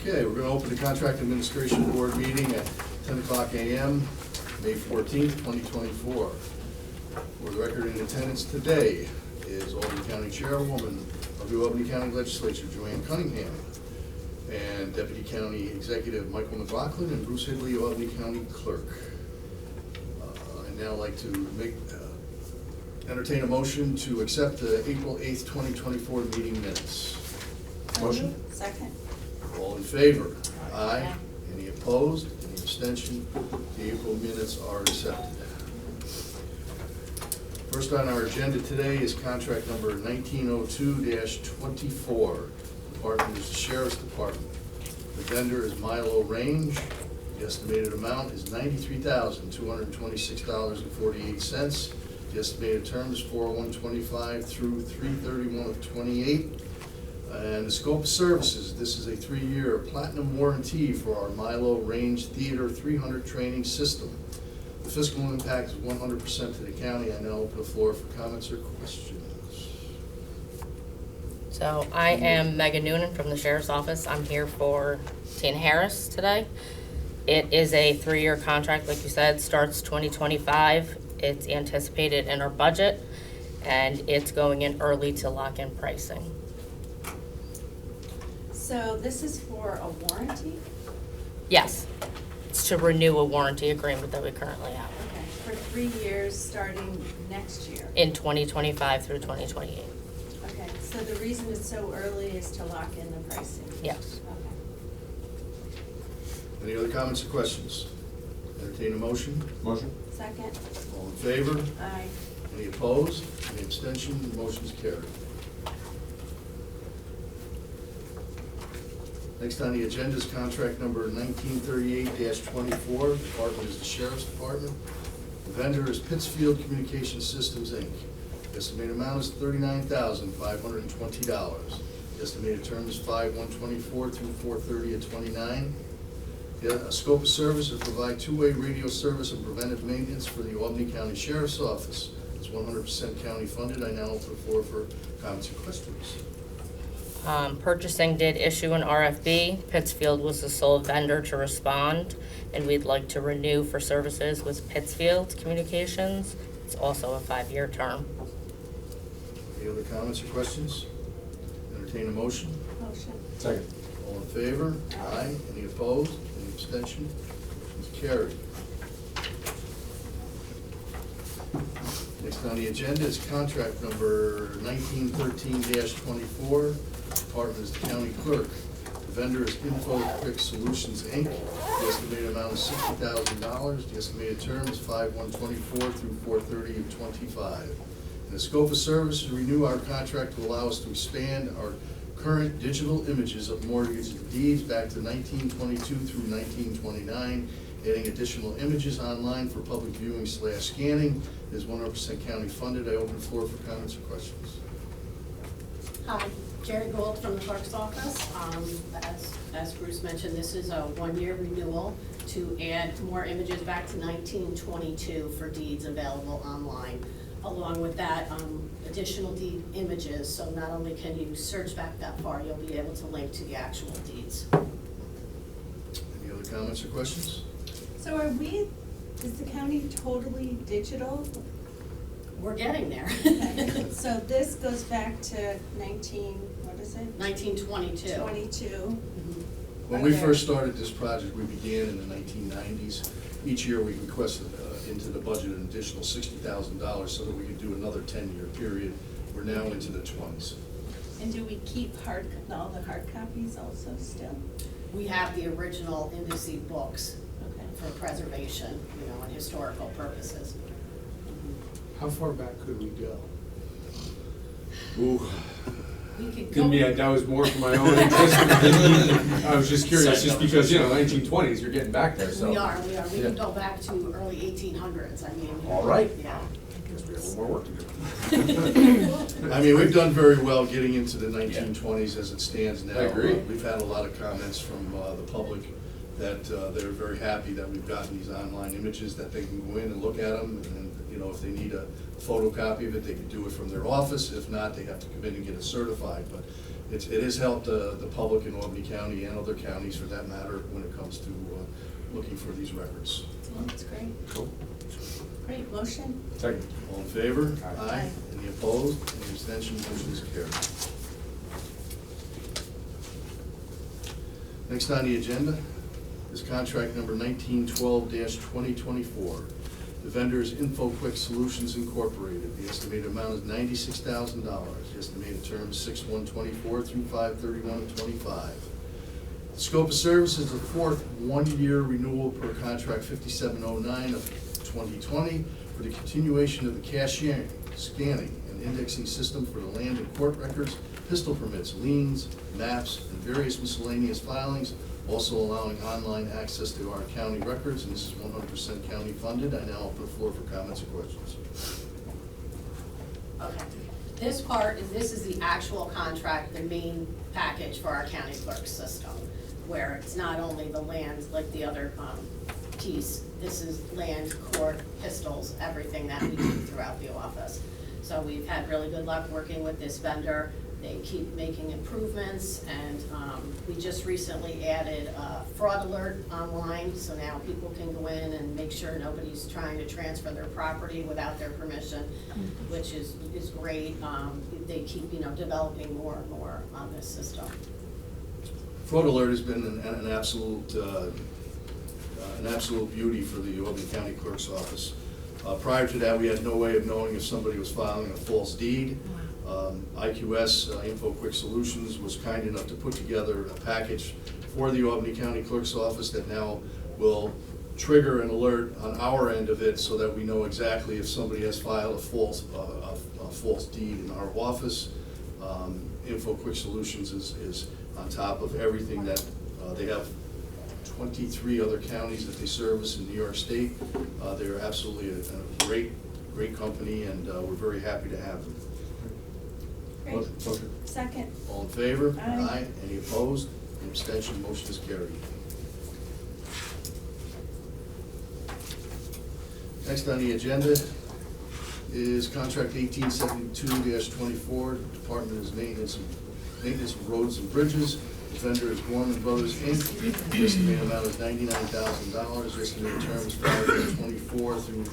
Okay, we're going to open the Contract Administration Board meeting at 10 o'clock a.m., May 14th, 2024. For the record, in attendance today is Albany County Chairwoman of the Albany County Legislature, Joanne Cunningham, and Deputy County Executive Michael McLaughlin, and Bruce Higley, Albany County Clerk. I'd now like to entertain a motion to accept the April 8th, 2024 meeting minutes. Motion. Second. All in favor? Aye. Any opposed? Any abstention? The April minutes are accepted. First on our agenda today is contract number 1902-24. Department is the Sheriff's Department. The vendor is Milo Range. The estimated amount is $93,226.48. The estimated term is 4/1/25 through 3/31/28. And the scope of services, this is a 3-year platinum warranty for our Milo Range Theater 300 training system. The fiscal impact is 100% to the county. I now open the floor for comments or questions. So I am Megan Noonan from the Sheriff's Office. I'm here for Tina Harris today. It is a 3-year contract, like you said, starts 2025. It's anticipated in our budget, and it's going in early to lock in pricing. So this is for a warranty? Yes, it's to renew a warranty agreement that we currently have Okay, for 3 years, starting next year? in 2025 through 2028. Okay, so the reason it's so early is to lock in the pricing? Yes. Okay. Any other comments or questions? Entertain a motion. Motion. Second? All in favor? Aye. Any opposed? Any abstention? The motion is carried. Next on the agenda is contract number 1938-24. Department is the Sheriff's Department. The vendor is Pittsfield Communication Systems, Inc. The estimated amount is $39,520. The estimated term is 5/1/24 through 4/30/29. The scope of service is to provide two-way radio service and preventive maintenance for the Albany County Sheriff's Office. It's 100% county funded. I now open the floor for comments or questions. Purchasing did issue an RFB. Pittsfield was the sole vendor to respond, and we'd like to renew for services with Pittsfield Communications. It's also a 5-year term. Any other comments or questions? Entertain a motion. Motion. Second. All in favor? Aye. Any opposed? Any abstention? Motion's carried. Next on the agenda is contract number 1913-24. Department is the county clerk. The vendor is InfoQuick Solutions, Inc. The estimated amount is $60,000. The estimated term is 5/1/24 through 4/30/25. And the scope of service is to renew our contract to allow us to expand our current digital images of mortgage deeds back to 1922 through 1929, adding additional images online for public viewing / scanning. It is 100% county funded. I open the floor for comments or questions. Hi, Jerry Gold from the clerk's office. As Bruce mentioned, this is a 1-year renewal to add more images back to 1922 for deeds available online. Along with that, additional deed images, so not only can you search back that far, you'll be able to link to the actual deeds. Any other comments or questions? So is the county totally digital? We're getting there. Okay. So this goes back to 1922. 22. When we Okay. first started this project, we began in the 1990s. Each year, we requested into the budget an additional $60,000 so that we could do another 10-year period. We're now into the 20s. And do we keep all the hard copies also still? We have the original indice books Okay. for preservation, and historical purposes. How far back could we go? Ooh, We could Give me go, that was more for my own interest. I was just curious, just because, 1920s, you're getting back there, so. we are. We Yeah. can go back to early 1800s, All right. Yeah. Guess we have a little more work to do. I mean, we've done very well getting into the 1920s as it stands now. I agree. We've had a lot of comments from the public that they're very happy that we've gotten these online images, that they can go in and look at them, and if they need a photocopy of it, they can do it from their office. If not, they have to come in and get it certified. But it has helped the public in Albany County and other counties for that matter when it comes to looking for these records. Well, that's great. Cool. Great, motion? Second. All in favor? Aye. Any opposed? Any abstention? Motion is carried. Next on the agenda is contract number 1912-2024. The vendor is InfoQuick Solutions Incorporated. The estimated amount is $96,000. The estimated term is 6/1/24 through 5/31/25. The scope of service is the fourth one-year renewal per contract 5709 of 2020 for the continuation of the cashiering, scanning, and indexing system for the land and court records, pistol permits, liens, maps, and various miscellaneous filings, also allowing online access to our county records, and this is 100% county funded. I now open the floor for comments and questions. Okay, this is the actual contract, the main package for our county clerk system, where it's not only the land like the other piece, this is land, court, pistols, everything that we do throughout the office. So we've had really good luck working with this vendor. They keep making improvements, and we just recently added a fraud alert online, so now people can go in and make sure nobody's trying to transfer their property without their permission, which is great. They keep, developing more and more on this system. Fraud alert has been an absolute beauty for the Albany County Clerk's Office. Prior to that, we had no way of knowing if somebody was filing a false deed. IQS, InfoQuick Solutions, was kind enough to put together a package for the Albany County Clerk's Office that now will trigger an alert on our end of it so that we know exactly if somebody has filed a false deed in our office. InfoQuick Solutions is on top of everything that they have 23 other counties that they service in New York State. They're absolutely a great company, and we're very happy to have them. Great. Motion. Second. All in favor? Aye. Any opposed? Any abstention? Motion is carried. Next on the agenda is contract 1872-24. The department is maintenance of roads and bridges. The vendor is Gorman Brothers, Inc. The estimated amount is $99,000. The estimated term is 5/24 through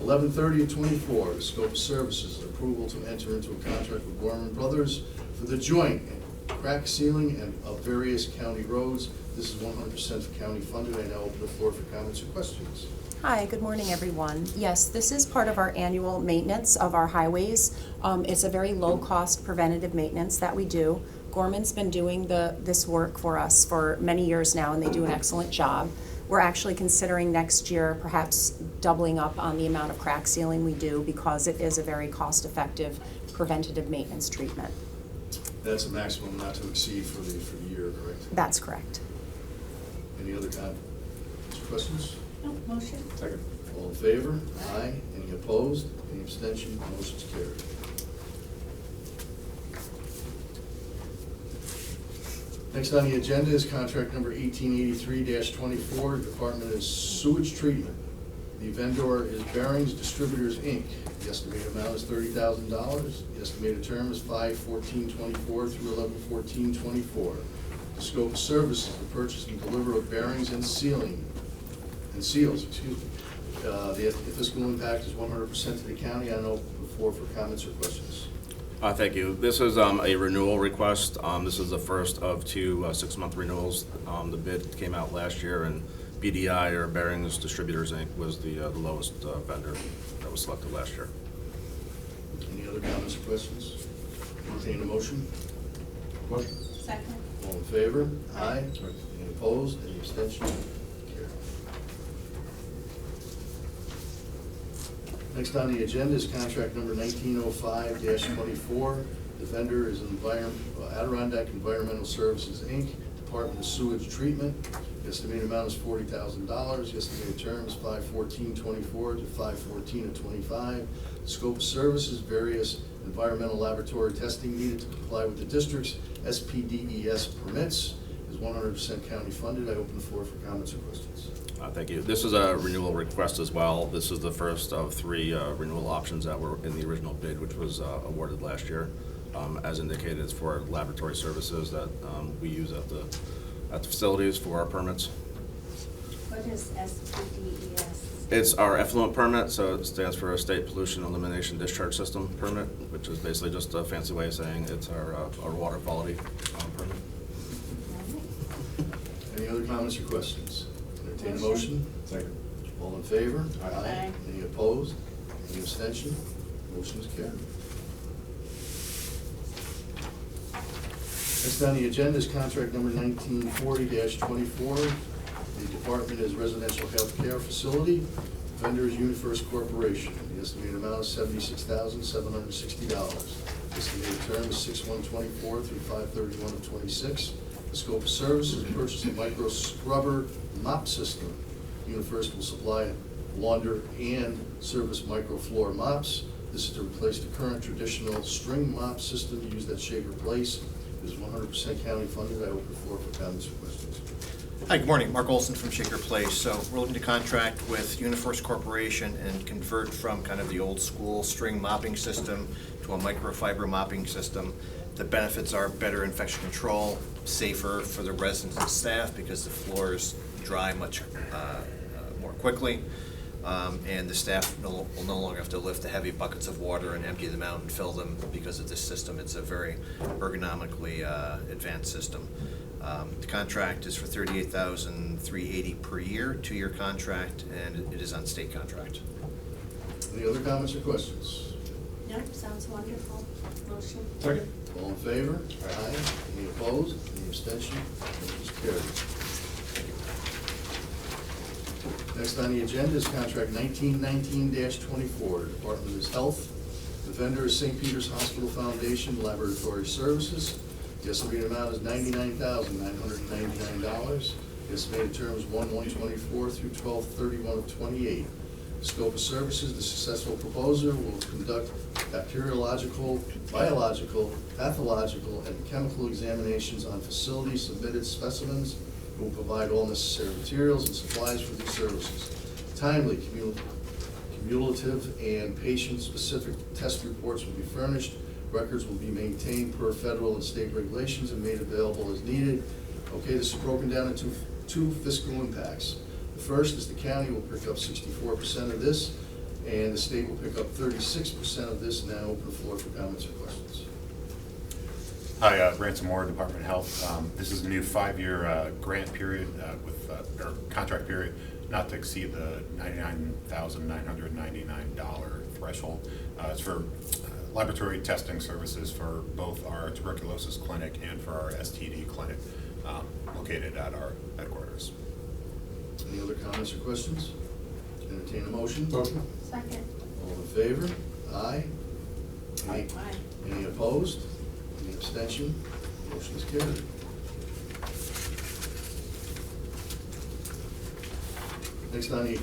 11/30/24. The scope of services, approval to enter into a contract with Gorman Brothers for the joint crack sealing and of various county roads. This is 100% county funded. I now open the floor for comments or questions. Hi, good morning, everyone. Yes, this is part of our annual maintenance of our highways. It's a very low-cost preventative maintenance that we do. Gorman's been doing this work for us for many years now, and they do an excellent job. We're actually considering next year perhaps doubling up on the amount of crack sealing we do because it is a very cost-effective preventative maintenance treatment. That's a maximum not to exceed for the year, correct? That's correct. Any other questions? No, motion? Second. All in favor? Aye. Any opposed? Any abstention? Motion's carried. Next on the agenda is contract number 1883-24. Department is sewage treatment. The vendor is Bearings Distributors, Inc. The estimated amount is $30,000. The estimated term is 5/14/24 through 11/14/24. The scope of service is the purchase and deliver of bearings and seals. The fiscal impact is 100% to the county. I know before for comments or questions. Thank you. This is a renewal request. This is the first of two 6-month renewals. The bid came out last year, and BDI, or Bearings Distributors, Inc., was the lowest vendor that was selected last year. Any other comments or questions? Entertain a motion. Motion. Second. All in favor? Aye. Any opposed? Any abstention? Carried. Next on the agenda is contract number 1905-24. The vendor is Adirondack Environmental Services, Inc. Department of Sewage Treatment. The estimated amount is $40,000. The estimated term is 5/14/24 to 5/14/25. The scope of services, various environmental laboratory testing needed to comply with the district's SPDES permits, is 100% county funded. I open the floor for comments or questions. Thank you. This is a renewal request as well. This is the first of 3 renewal options that were in the original bid, which was awarded last year. as indicated, it's for laboratory services that we use at the facilities for our permits. What is SPDES? It's our effluent permit, so it stands for State Pollution Elimination Discharge System permit, which is basically just a fancy way of saying it's our water quality permit. Any other comments or questions? Entertain a motion? Second. All in favor? Aye. Any opposed? Any abstention? Motion is carried. Next on the agenda is contract number 1940-24. The department is residential health care facility. Vendor is UniFirst Corporation. The estimated amount is $76,760. Estimated term is 6/1/24 through 5/31/26. The scope of services is purchase a micro scrubber mop system. UniFirst will supply launder and service microfloor mops. This is to replace the current traditional string mop system used at Shaker Place. It is 100% county funded. I open the floor for comments or questions. Hi, good morning. Mark Olson from Shaker Place. So we're looking to contract with UniFirst Corporation and convert from kind of the old school string mopping system to a microfiber mopping system. The benefits are better infection control, safer for the residents and staff because the floors dry much more quickly. And the staff will no longer have to lift the heavy buckets of water and empty them out and fill them because of this system. It's a very ergonomically advanced system. The contract is for $38,380 per year, 2-year contract, and it is on state contract. Any other comments or questions? Nope, sounds wonderful. Motion. Second. All in favor? Aye. Any opposed? Any abstention? Motion is carried. Next on the agenda is contract 1919-24. Department is Health. The vendor is St. Peter's Hospital Foundation Laboratory Services. The estimated amount is $99,999. The estimated term is 1/1/24 through 12/31/28. Scope of services, the successful proposer will conduct bacteriological, biological, pathological, and chemical examinations on facility submitted specimens and will provide all necessary materials and supplies for these services. Timely, cumulative, and patient-specific test reports will be furnished. Records will be maintained per federal and state regulations and made available as needed. Okay, this is broken down into two fiscal impacts. The first is the county will pick up 64% of this, and the state will pick up 36% of this. Now open the floor for comments or questions. Hi, Ransom Moore, Department of Health. This is a new 5-year grant period or contract period, not to exceed the $99,999 threshold. It's for laboratory testing services for both our tuberculosis clinic and for our STD clinic located at our headquarters. Any other comments or questions? Entertain a motion. Motion. Second. All in favor? Aye. Any- Aye. Any opposed? Any abstention? Motion is carried. Next on the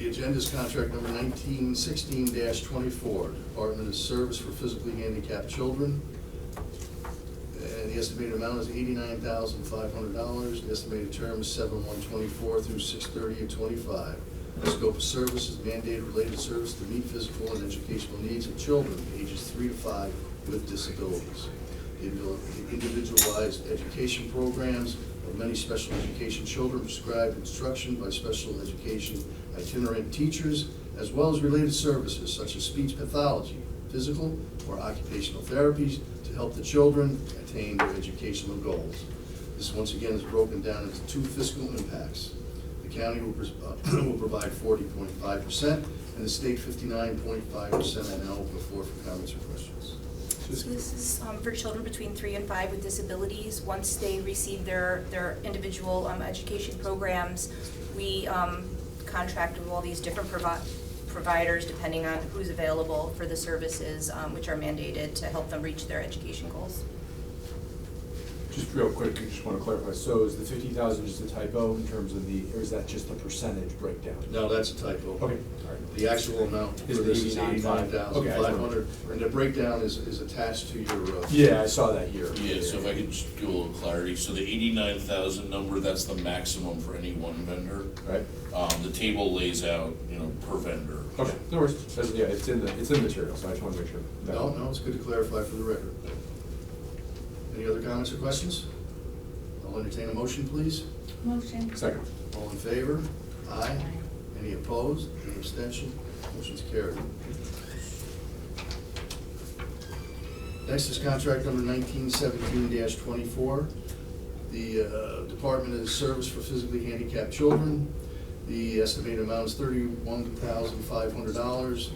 agenda is contract number 1916-24. Department of Service for Physically Handicapped Children. And the estimated amount is $89,500. The estimated term is 7/1/24 through 6/30/25. The scope of service is mandated related service to meet physical and educational needs of children ages 3 to 5 with disabilities. Individualized education programs of many special education children, prescribed instruction by special education itinerant teachers, as well as related services such as speech pathology, physical or occupational therapies to help the children attain their educational goals. This once again is broken down into two fiscal impacts. The county will provide 40.5% and the state 59.5%. I now open the floor for comments or questions. So this is for children between 3 and 5 with disabilities. Once they receive their individual education programs, we contract with all these different providers depending on who's available for the services, which are mandated to help them reach their education goals. Just real quick, I just want to clarify, so is the 50,000 just a typo in terms of the, or is that just the percentage breakdown? No, that's a typo. Okay, all right. The actual amount for Is this is 89,500. Okay, I just wanted- 89,500, and the breakdown is attached to your. Yeah, I saw that here. Yeah, so if I could just do a little clarity, so the 89,000 number, that's the maximum for any one vendor. Right? The table lays out, per vendor. Okay, no worries. Yeah, it's in the material, so I just want to make sure. No, it's good to clarify for the record. Any other comments or questions? I'll entertain a motion, please. Motion. Second. All in favor? Aye. Any opposed? Any abstention? Motion's carried. Next is contract number 1917-24. The Department of Service for Physically Handicapped Children. The estimated amount is $31,500.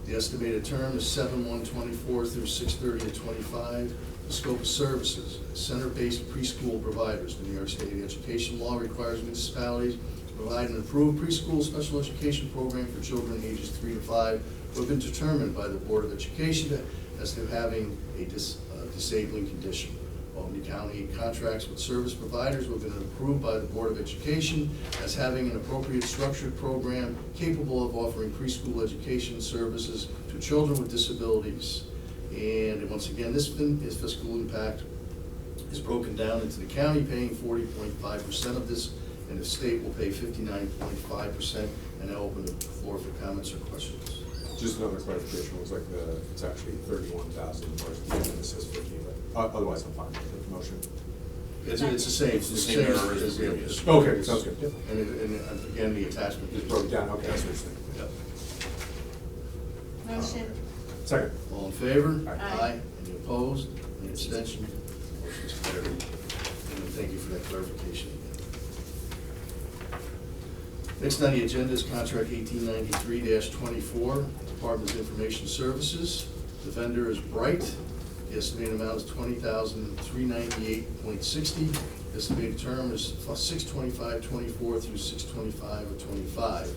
The estimated term is 7/1/24 through 6/30/25. The scope of services, center-based preschool providers. The New York State Education Law requires municipalities to provide an approved preschool special education program for children ages 3 to 5 who have been determined by the Board of Education as to having a disabling condition. Albany County contracts with service providers who have been approved by the Board of Education as having an appropriate structured program capable of offering preschool education services to children with disabilities. And once again, this fiscal impact is broken down into the county paying 40.5% of this, and the state will pay 59.5%. And I'll open the floor for comments or questions. Just another clarification, it was like it's actually 31,000, or it says 50, but otherwise I'm fine with the motion. It's the same. It's the same error as the previous. Okay, sounds good. Yep. And again, the attachment Just broke it down, okay, that's what you're saying. Yep. Motion. Second. All in favor? Aye. Any opposed? Any abstention? Motion's carried. And thank you for that clarification. Next on the agenda is contract 1893-24, Department of Information Services. The vendor is Bright. The estimated amount is $20,398.60. The estimated term is 6/25/24 through 6/25/25.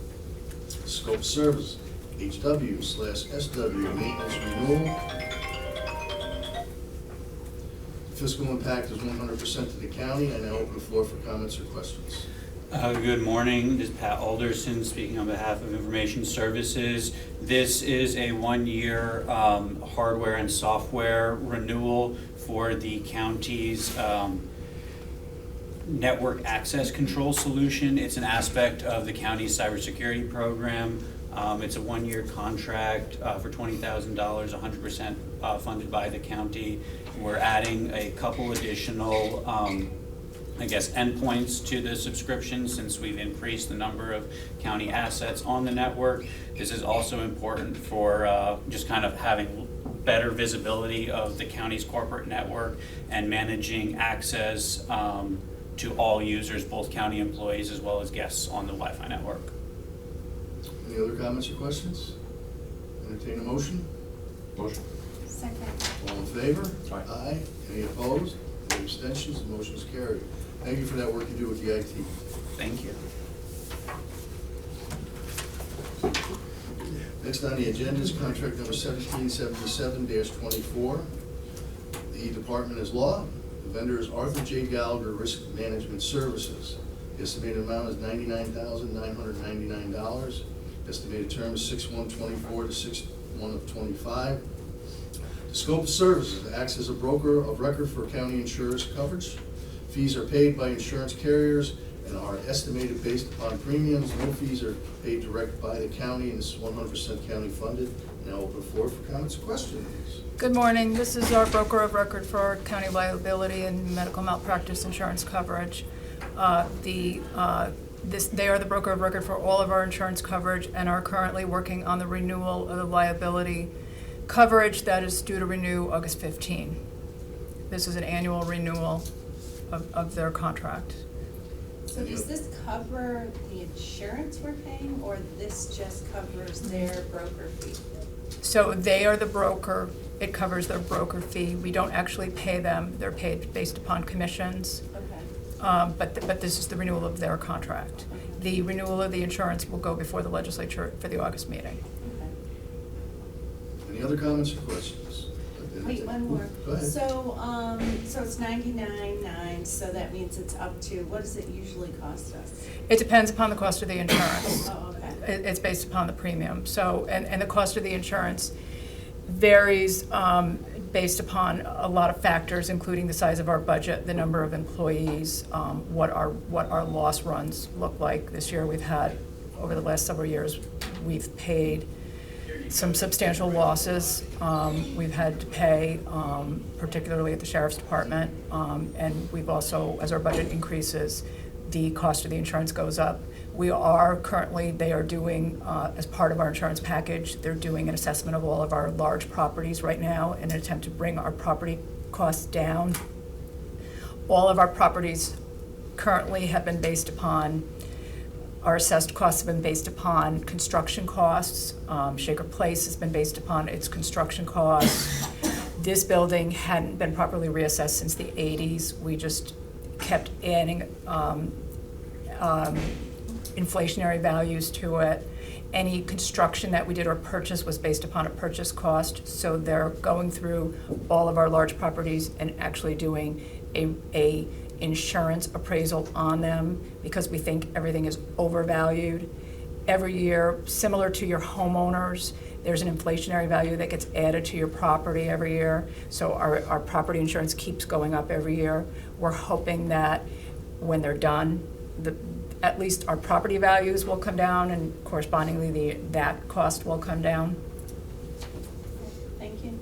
Scope of service, HW/SW maintenance renewal. Fiscal impact is 100% to the county. I now open the floor for comments or questions. Good morning, this is Pat Alderson speaking on behalf of Information Services. This is a one-year hardware and software renewal for the county's network access control solution. It's an aspect of the county's cybersecurity program. It's a one-year contract for $20,000, 100% funded by the county. We're adding a couple additional endpoints to the subscription since we've increased the number of county assets on the network. This is also important for just kind of having better visibility of the county's corporate network and managing access to all users, both county employees as well as guests on the Wi-Fi network. Any other comments or questions? Entertain a motion? Motion. Second. All in favor? Aye. Aye. Any opposed? Any abstentions? The motion is carried. Thank you for that work you do with the IT. Thank you. Next on the agenda is contract number 1777-24. The department is law. The vendor is Arthur J. Gallagher Risk Management Services. The estimated amount is $99,999. Estimated term is 6/1/24 to 6/1/25. The scope of services acts as a broker of record for county insurance coverage. Fees are paid by insurance carriers and are estimated based upon premiums. No fees are paid direct by the county, and this is 100% county funded. Now open the floor for comments and questions. Good morning. This is our broker of record for our county liability and medical malpractice insurance coverage. They are the broker of record for all of our insurance coverage and are currently working on the renewal of the liability coverage that is due to renew August 15. This is an annual renewal of their contract. So does this cover the insurance we're paying, or this just covers their broker fee? So they are the broker, it covers their broker fee. We don't actually pay them, they're paid based upon commissions. Okay. But this is the renewal of their contract. The renewal of the insurance will go before the legislature for the August meeting. Okay. Any other comments or questions? Wait, one more. Go ahead. So it's $99,900, so that means it's up to, what does it usually cost us? It depends upon the cost of the insurance. Oh, okay. It's based upon the premium. So, and the cost of the insurance varies based upon a lot of factors, including the size of our budget, the number of employees, what our loss runs look like. This year we've had, over the last several years, we've paid some substantial losses we've had to pay, particularly at the Sheriff's Department. And we've also, as our budget increases, the cost of the insurance goes up. We are currently, they are doing, as part of our insurance package, they're doing an assessment of all of our large properties right now in an attempt to bring our property costs down. All of our properties currently have been based upon, our assessed costs have been based upon construction costs. Shaker Place has been based upon its construction costs. This building hadn't been properly reassessed since the 80s. We just kept adding inflationary values to it. Any construction that we did or purchase was based upon a purchase cost. So they're going through all of our large properties and actually doing a insurance appraisal on them because we think everything is overvalued. Every year, similar to your homeowners, there's an inflationary value that gets added to your property every year. So our property insurance keeps going up every year. We're hoping that when they're done, at least our property values will come down and correspondingly that cost will come down. Thank you.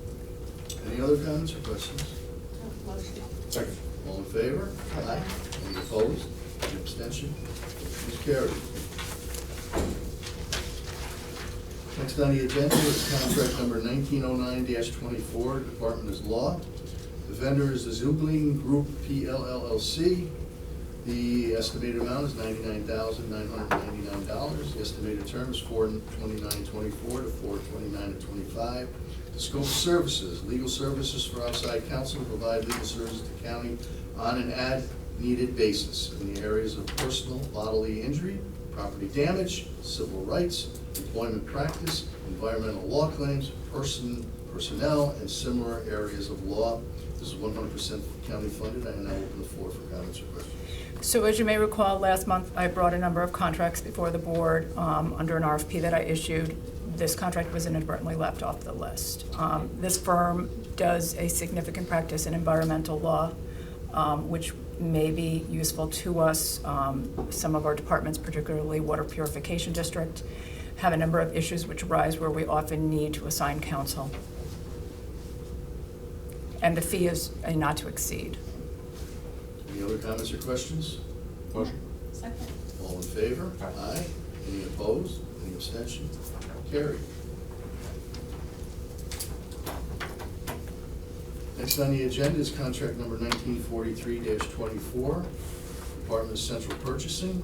Any other comments or questions? Motion. Second. All in favor? Aye. Any opposed? Any abstention? Motion is carried. Next on the agenda is contract number 1909-24, Department of Law. The vendor is the Zugling Group PLLC. The estimated amount is $99,999. The estimated term is 4/29/24 to 4/29/25. The scope of services, legal services for outside counsel to provide legal services to county on an as-needed basis in the areas of personal bodily injury, property damage, civil rights, employment practice, environmental law claims, personnel, and similar areas of law. This is 100% county funded. I now open the floor for comments or questions. So as you may recall, last month I brought a number of contracts before the board under an RFP that I issued. This contract was inadvertently left off the list. This firm does a significant practice in environmental law, which may be useful to us. Some of our departments, particularly Water Purification District, have a number of issues which arise where we often need to assign counsel. And the fee is a not to exceed. Any other comments or questions? Motion. Second. All in favor? Aye. Any opposed? Any abstention? Carried. Next on the agenda is contract number 1943-24, Department of Central Purchasing.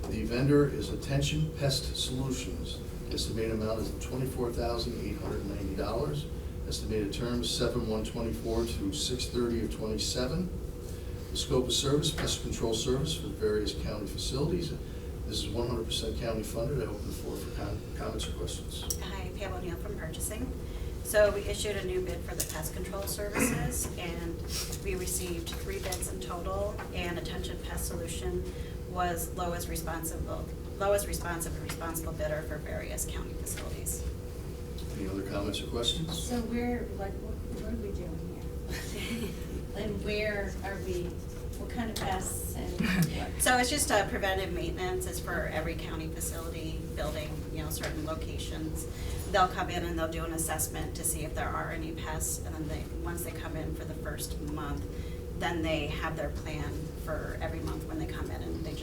The vendor is Attention Pest Solutions. Estimated amount is $24,890. Estimated terms 7/1/24 through 6/30/27. The scope of service, pest control service for various county facilities. This is 100% county funded. I open the floor for comments or questions. Hi, Pam O'Neill from Purchasing. So we issued a new bid for the pest control services, and we received 3 bids in total, and Attention Pest Solution was lowest responsive and responsible bidder for various county facilities. Any other comments or questions? So what are we doing here? And where are we, what kind of pests and what? So it's just preventive maintenance. It's for every county facility, building, certain locations. They'll come in and they'll do an assessment to see if there are any pests, and then once they come in for the first month, then they have their plan for every month when they come in, and they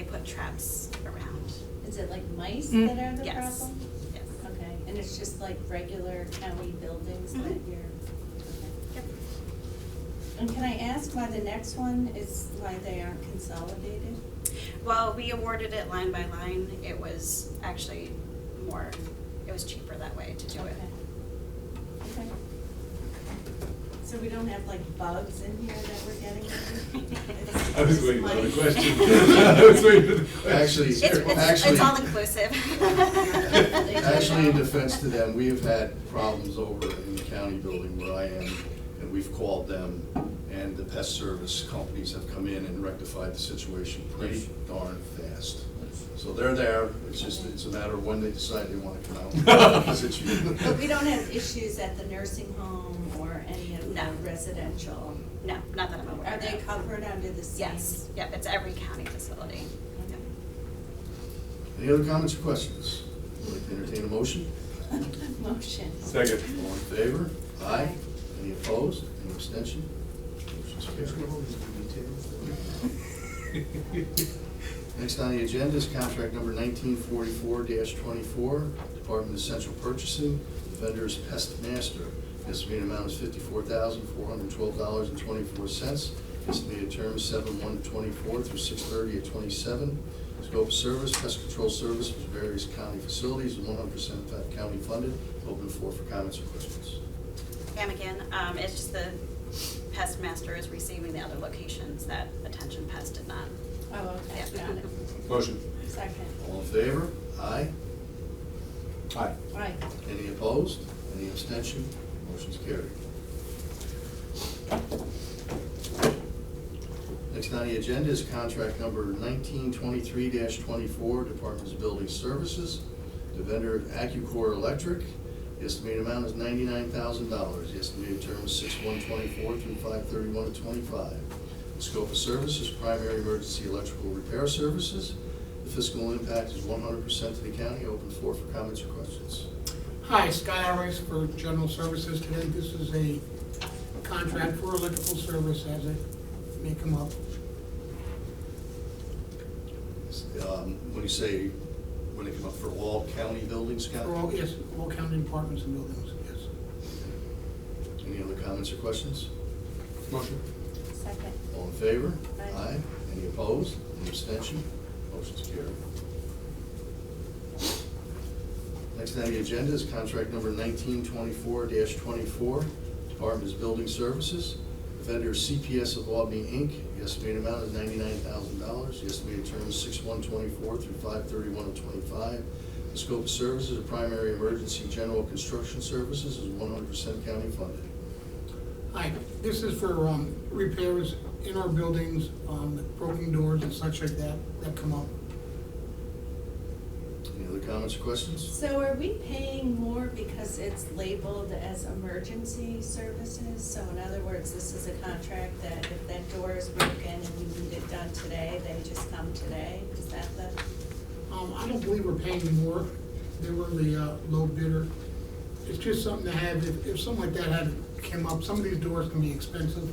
put traps around. Is it like mice that are the Yes. problem? Yes. Okay, and it's just like regular county buildings that Mhm. you're, okay. Yep. And can I ask why the next one is, why they aren't consolidated? Well, we awarded it line by line. It was actually it was cheaper that way to do it. Okay. So we don't have like bugs in here that we're getting? I was waiting for the Mice? question. I was waiting for the question. Actually, It's all inclusive. Actually, in defense to them, we've had problems over in the county building where I am, and we've called them, and the pest service companies have come in and rectified the situation pretty darn fast. So they're there, it's a matter of when they decide they want to come out. But we don't have issues at the nursing home or any of the No. residential? No, not that I'm aware Are of. they covered under the same? Yes, yep, it's every county facility. Yep. Any other comments or questions? Would like to entertain a motion? Motion. Second. All in favor? Aye. Any opposed? Any abstention? Motion's carried. Next on the agenda is contract number 1944-24, Department of Central Purchasing. The vendor is Pest Master. Estimated amount is $54,412.24. Estimated term is 7/1/24 through 6/30/27. Scope of service, pest control service for various county facilities, 100% county funded. Open the floor for comments or questions. And again, it's just the pest master is receiving the other locations that Attention Pest did not. Oh, okay, Yeah. got it. Motion. Second. All in favor? Aye. Aye. Aye. Any opposed? Any abstention? Motion's carried. Next on the agenda is contract number 1923-24, Department of Building Services. The vendor of AccuCore Electric. The estimated amount is $99,000. The estimated term is 6/1/24 through 5/31/25. The scope of service is primary emergency electrical repair services. The fiscal impact is 100% to the county. Open the floor for comments or questions. Hi, Scott Alvarez for General Services today. This is a contract for electrical service as it may come up. When you say, when they come up for all county buildings, For Scott? all, yes, all county departments and buildings, yes. Any other comments or questions? Motion. Second. All in favor? Aye. Any opposed? Any abstention? Motion's carried. Next on the agenda is contract number 1924-24, Department of Building Services. The vendor is CPS of Albany, Inc. The estimated amount is $99,000. The estimated term is 6/1/24 through 5/31/25. The scope of services are primary emergency general construction services, is 100% county funded. Hi, this is for repairs in our buildings, broken doors and such like that come up. Any other comments or questions? So are we paying more because it's labeled as emergency services? So in other words, this is a contract that if that door is broken and we need it done today, they just come today? Is that the? I don't believe we're paying more. They were the low bidder. It's just something to have, if something like that had come up, some of these doors can be expensive.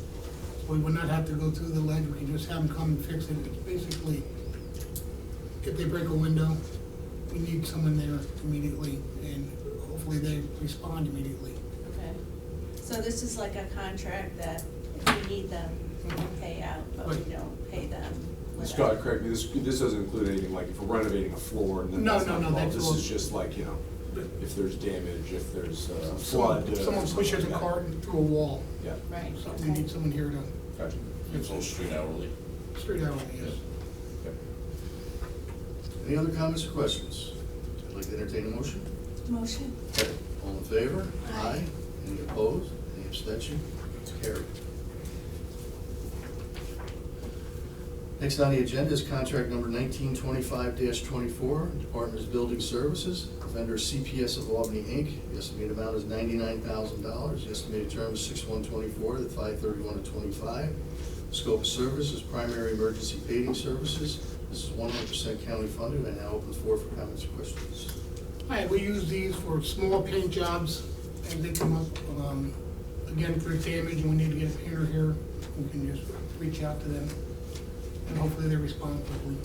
We would not have to go through the ledge, we can just have them come and fix it. It's basically, if they break a window, we need someone there immediately, and hopefully they respond immediately. Okay. So this is like a contract that if we need them, we pay out, but we don't pay them. Scott, correct me, this doesn't include anything like if we're renovating a floor and then No, that's not no, involved. that's This all- is just like, if there's damage, if there's flood. Someone something pushes like a that. cart through a wall, Yeah, Right, so okay. we need someone here to gotcha. It's all straight hourly. straight out, yes. Yep. Any other comments or questions? I'd like to entertain a motion. Motion. All in favor? Aye. Any opposed? Any abstention? It's carried. Next on the agenda is contract number 1925-24, Department of Building Services. The vendor is CPS of Albany, Inc. The estimated amount is $99,000. The estimated term is 6/1/24 to 5/31/25. The scope of service is primary emergency paving services. This is 100% county funded. I now open the floor for comments or questions. Hi, we use these for small paint jobs as they come up. Again, if there's damage and we need to get a painter here, we can just reach out to them, and hopefully they respond quickly.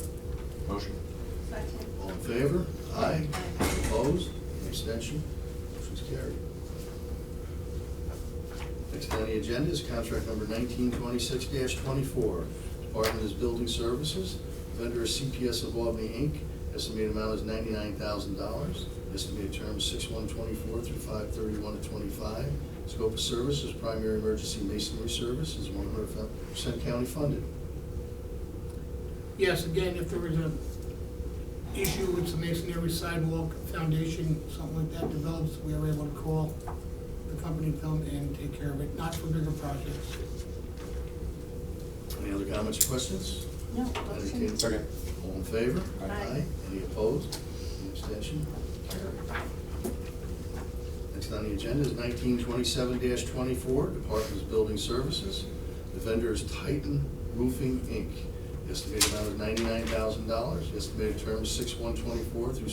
Motion. Second. All in favor? Aye. Any opposed? Any abstention? Motion's carried. Next on the agenda is contract number 1926-24, Department of Building Services. Vendor is CPS of Albany, Inc. Estimated amount is $99,000. Estimated term is 6/1/24 through 5/31/25. Scope of service is primary emergency masonry service, is 100% county funded. Yes, again, if there is a issue with some masonry, sidewalk, foundation, something like that develops, we are able to call the company to come and take care of it, not for bigger projects. Any other comments or questions? No, motion. Entertain- Second. All in favor? Aye. Any opposed? Any abstention? Carried. Next on the agenda is 1927-24, Department of Building Services. The vendor is Titan Roofing, Inc. The estimated amount is $99,000. The estimated term is 6/1/24 through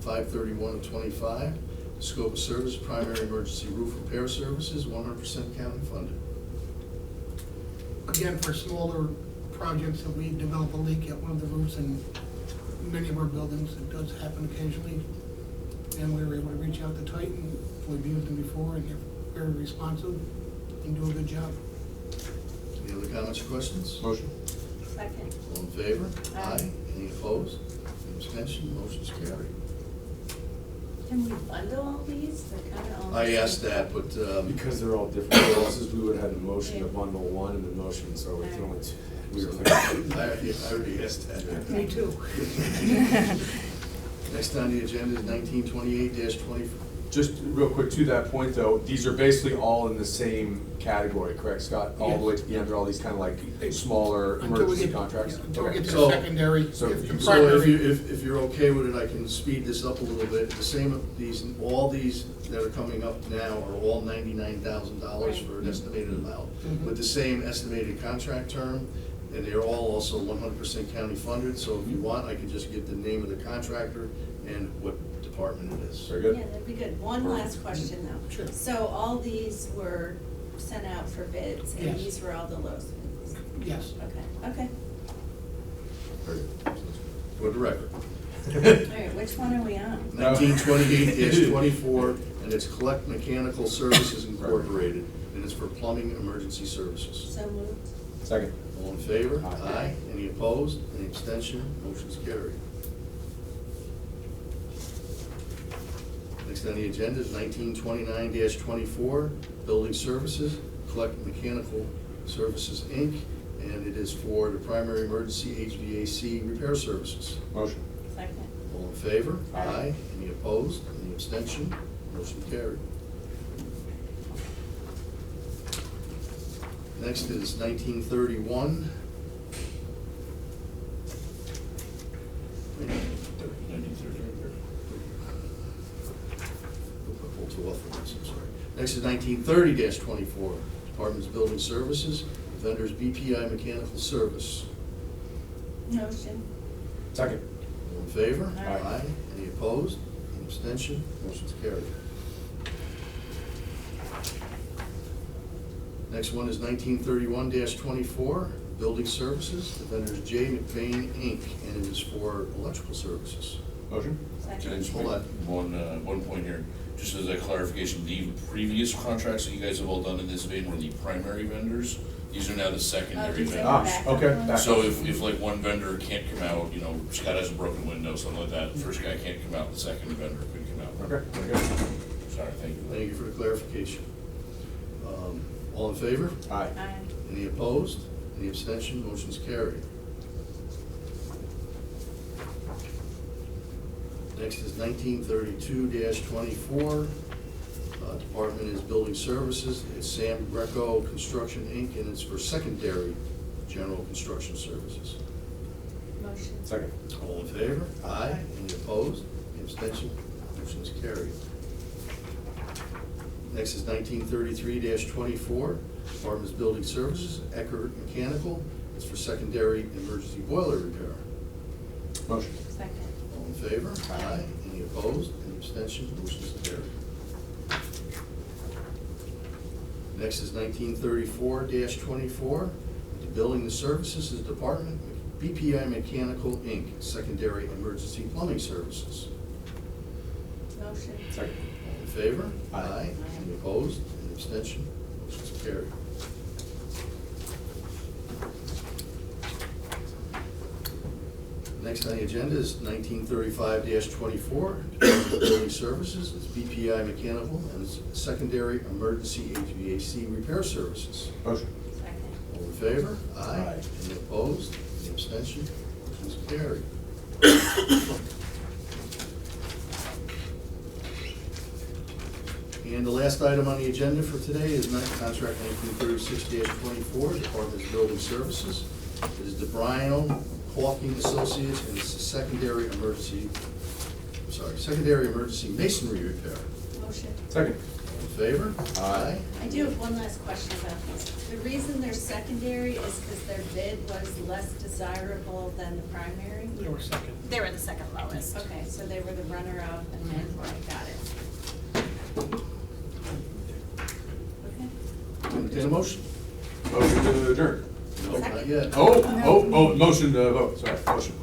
5/31/25. Scope of service, primary emergency roof repair services, 100% county funded. Again, for smaller projects, if we develop a leak at one of the roofs in many of our buildings, it does happen occasionally. And we were able to reach out to Titan, we've used them before, and they're very responsive and do a good job. Any other comments or questions? Motion. Second. All in favor? Aye. Any opposed? Any abstention? Motion's carried. Can we bundle all these? They're kind of all. I asked that, but, Because they're all different clauses, we would have had a motion to bundle one and then motion, so it's only two. We were thinking. I already asked that. Me too. Next on the agenda is 1928-24. Just real quick to that point though, these are basically all in the same category, correct, Scott? All the way to the end, are all these kind of like smaller Until we emergency get- contracts? yeah, until we Okay. get to So- the secondary. so- If the So if primary- you, if you're okay with it, I can speed this up a little bit. The same, all these that are coming up now are all $99,000 for an estimated amount, with the same estimated contract term, and they're all also 100% county funded. So if you want, I can just get the name of the contractor and what department it is. Very good. Yeah, that'd be good. One last question though. Sure. So all these were sent out for bids, and Yes. these were all the lowest bids? Yes. Okay, okay. Very good. For the record. All right, which one are we on? 1928-24, and it's Collect Mechanical Services Incorporated, and it's for plumbing emergency services. So moved. Second. All in favor? Aye. Any opposed? Any abstention? Motion's carried. Next on the agenda is 1929-24, Building Services, Collect Mechanical Services, Inc., and it is for the primary emergency HVAC repair services. Motion. Second. All in favor? Aye. Any opposed? Any abstention? Motion carried. Next is 1931. Pulled two off of this, I'm sorry. Next is 1930-24, Department's Building Services, vendors BPI Mechanical Service. Motion. Second. All in favor? Aye. Any opposed? Any abstention? Motion's carried. Next one is 1931-24, Building Services. The vendor is J. McBain, Inc., and it is for electrical services. Motion. Can I Second. just Hold make one point here? Just as a clarification, the previous contracts that you guys have all done in this vein were the primary vendors. These are now the secondary these are vendors. back. Okay. back So up. if like one vendor can't come out, you know, Scott has a broken window, something like that, the first guy can't come out, the second vendor could come out. Okay, very good. Sorry, thank you. Thank you for the clarification. All in favor? Aye. Aye. Any opposed? Any abstention? Motion's carried. Next is 1932-24. Department is Building Services. It's Sam Greco Construction, Inc., and it's for secondary general construction services. Motion. Second. All in favor? Aye. Any opposed? Any abstention? Motion's carried. Next is 1933-24, Department's Building Services, Eckert Mechanical. It's for secondary emergency boiler repair. Motion. Second. All in favor? Aye. Any opposed? Any abstention? Motion's carried. Next is 1934-24, the Building the Services is Department, BPI Mechanical, Inc., secondary emergency plumbing services. Motion. Second. All in favor? Aye. Any opposed? Any abstention? Motion's carried. Next on the agenda is 1935-24, Department of Building Services. It's BPI Mechanical and it's secondary emergency HVAC repair services. Motion. Second. All in favor? Aye. Any opposed? Any abstention? Motion's carried. And the last item on the agenda for today is contract 1936-24, Department of Building Services. It is DeBriano Hawking Associates, and it's a secondary emergency masonry repair. Motion. Second. All in favor? Aye. I do have one last question about this. The reason they're secondary is because their bid was less desirable than the primary? They were second. They were the second lowest. Okay, so they were the runner-up and then, right, got it. Entertain a motion? Motion to adjourn. No, not yet. Motion to vote, sorry, motion.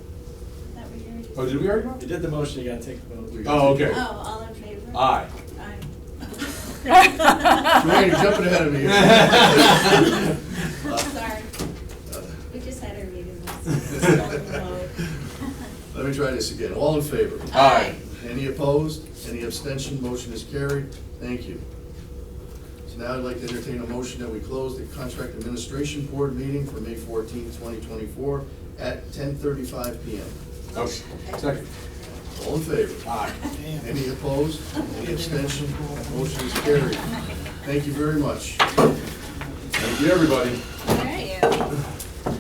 That we already- Oh, did we already vote? You did the motion, you gotta take the vote. Oh, okay. Oh, all in favor? Aye. Joanne, you're jumping ahead of me. Sorry. We just had our meeting. Let me try this again. All in favor? Aye. Any opposed? Any abstention? Motion is carried. Thank you. So now I'd like to entertain a motion that we close the Contract Administration Board meeting for May 14th, 2024 at 10:35 PM. Motion. Second. All in favor? Aye. Any opposed? Any abstention? Motion is carried. Thank you very much. Thank you, everybody.